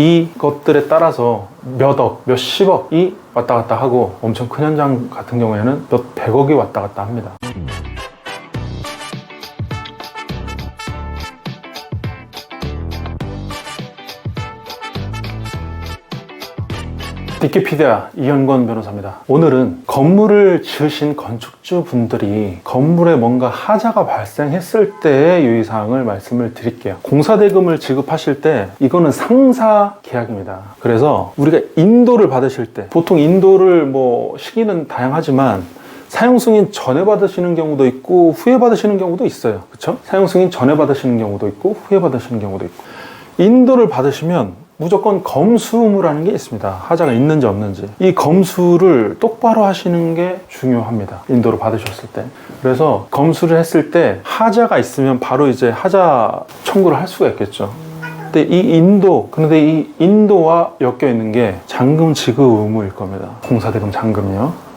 이것들에 따라서 몇 억, 몇십억이 왔다 갔다 하고 엄청 큰 현장 같은 경우에는 몇 백억이 왔다 갔다 합니다. 위키피디아 이현권 변호사입니다. 오늘은 건물을 지으신 건축주 분들이 건물에 뭔가 하자가 발생했을 때의 유의사항을 말씀을 드릴게요. 공사대금을 지급하실 때 이거는 상사 계약입니다. 그래서 우리가 인도를 받으실 때 보통 인도를 시기는 다양하지만 사용 승인 전에 받으시는 경우도 있고 후에 받으시는 경우도 있어요. 그렇죠? 사용 승인 전에 받으시는 경우도 있고 후에 받으시는 경우도 있고, 인도를 받으시면 무조건 검수 의무라는 게 있습니다. 하자가 있는지 없는지. 이 검수를 똑바로 하시는 게 중요합니다. 인도를 받으셨을 때. 그래서 검수를 했을 때 하자가 있으면 바로 이제 하자 청구를 할 수가 있겠죠. 근데 이 인도와 엮여 있는 게 잔금 지급 의무일 겁니다. 공사대금 잔금요.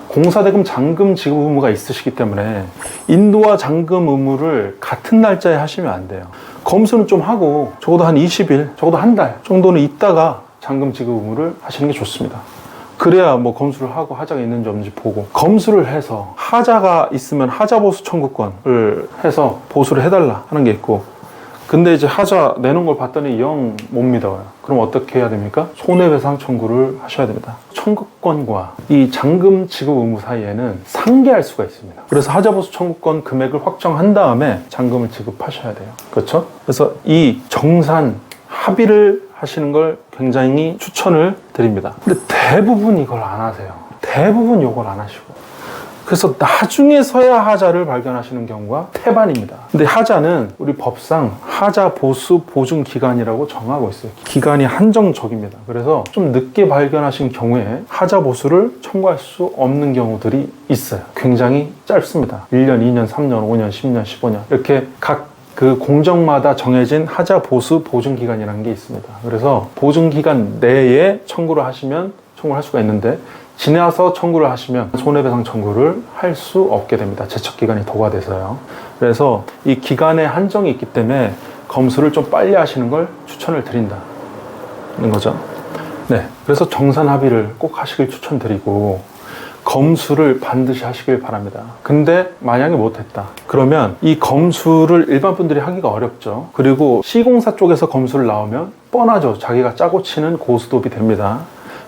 공사대금 잔금 지급 의무가 있으시기 때문에 인도와 잔금 의무를 같은 날짜에 하시면 안 돼요. 검수는 좀 하고 적어도 한 20일, 적어도 한 달 정도는 있다가 잔금 지급 의무를 하시는 게 좋습니다. 그래야 검수를 하고 하자가 있는지 없는지 보고, 검수를 해서 하자가 있으면 하자 보수 청구권을 해서 보수를 해달라 하는 게 있고, 근데 이제 하자 내놓은 걸 봤더니 영 못 믿어요. 그럼 어떻게 해야 됩니까? 손해배상 청구를 하셔야 됩니다. 청구권과 이 잔금 지급 의무 사이에는 상계할 수가 있습니다. 그래서 하자보수 청구권 금액을 확정한 다음에 잔금을 지급하셔야 돼요. 그렇죠? 그래서 이 정산 합의를 하시는 걸 굉장히 추천을 드립니다. 근데 대부분 이걸 안 하세요. 대부분 이걸 안 하시고, 그래서 나중에서야 하자를 발견하시는 경우가 태반입니다. 근데 하자는 우리 법상 하자 보수 보증 기간이라고 정하고 있어요. 기간이 한정적입니다. 그래서 좀 늦게 발견하신 경우에 하자 보수를 청구할 수 없는 경우들이 있어요. 굉장히 짧습니다. 1년, 2년, 3년, 5년, 10년, 15년 이렇게 각 그 공정마다 정해진 하자 보수 보증 기간이라는 게 있습니다. 그래서 보증 기간 내에 청구를 하시면 청구를 할 수가 있는데, 지나서 청구를 하시면 손해배상 청구를 할 수 없게 됩니다. 제척기간이 도과돼서요. 그래서 이 기간에 한정이 있기 때문에 검수를 좀 빨리 하시는 걸 추천을 드린다는 거죠. 네, 그래서 정산 합의를 꼭 하시길 추천드리고, 검수를 반드시 하시길 바랍니다. 근데 만약에 못했다 그러면 이 검수를 일반 분들이 하기가 어렵죠. 그리고 시공사 쪽에서 검수를 나오면 뻔하죠. 자기가 짜고 치는 고스톱이 됩니다.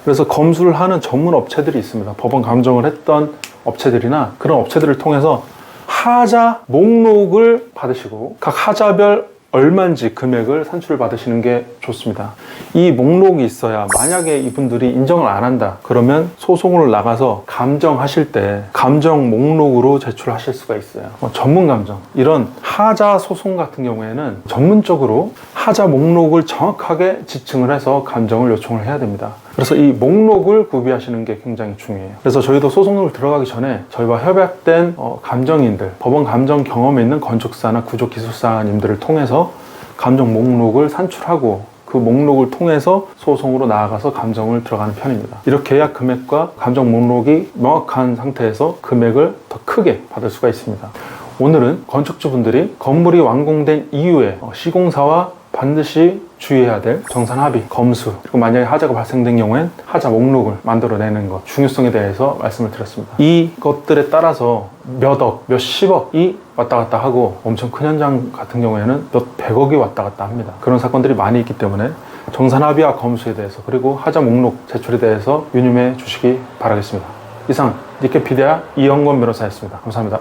그래서 검수를 하는 전문 업체들이 있습니다. 법원 감정을 했던 업체들이나 그런 업체들을 통해서 하자 목록을 받으시고 각 하자별 얼마인지 금액을 산출을 받으시는 게 좋습니다. 이 목록이 있어야, 만약에 이분들이 인정을 안 한다 그러면 소송을 나가서 감정하실 때 감정 목록으로 제출하실 수가 있어요. 전문 감정, 이런 하자 소송 같은 경우에는 전문적으로 하자 목록을 정확하게 지칭을 해서 감정을 요청을 해야 됩니다. 그래서 이 목록을 구비하시는 게 굉장히 중요해요. 그래서 저희도 소송을 들어가기 전에 저희와 협약된 감정인들, 법원 감정 경험에 있는 건축사나 구조기술사님들을 통해서 감정 목록을 산출하고 그 목록을 통해서 소송으로 나아가서 감정을 들어가는 편입니다. 이렇게 해야 금액과 감정 목록이 명확한 상태에서 금액을 더 크게 받을 수가 있습니다. 오늘은 건축주분들이 건물이 완공된 이후에 시공사와 반드시 주의해야 될 정산 합의, 검수, 그리고 만약에 하자가 발생된 경우엔 하자 목록을 만들어내는 것, 중요성에 대해서 말씀을 드렸습니다. 이것들에 따라서 몇 억, 몇십억이 왔다 갔다 하고 엄청 큰 현장 같은 경우에는 몇 백억이 왔다 갔다 합니다. 그런 사건들이 많이 있기 때문에 정산 합의와 검수에 대해서, 그리고 하자 목록 제출에 대해서 유념해 주시기 바라겠습니다. 이상 위키피디아 이현권 변호사였습니다. 감사합니다.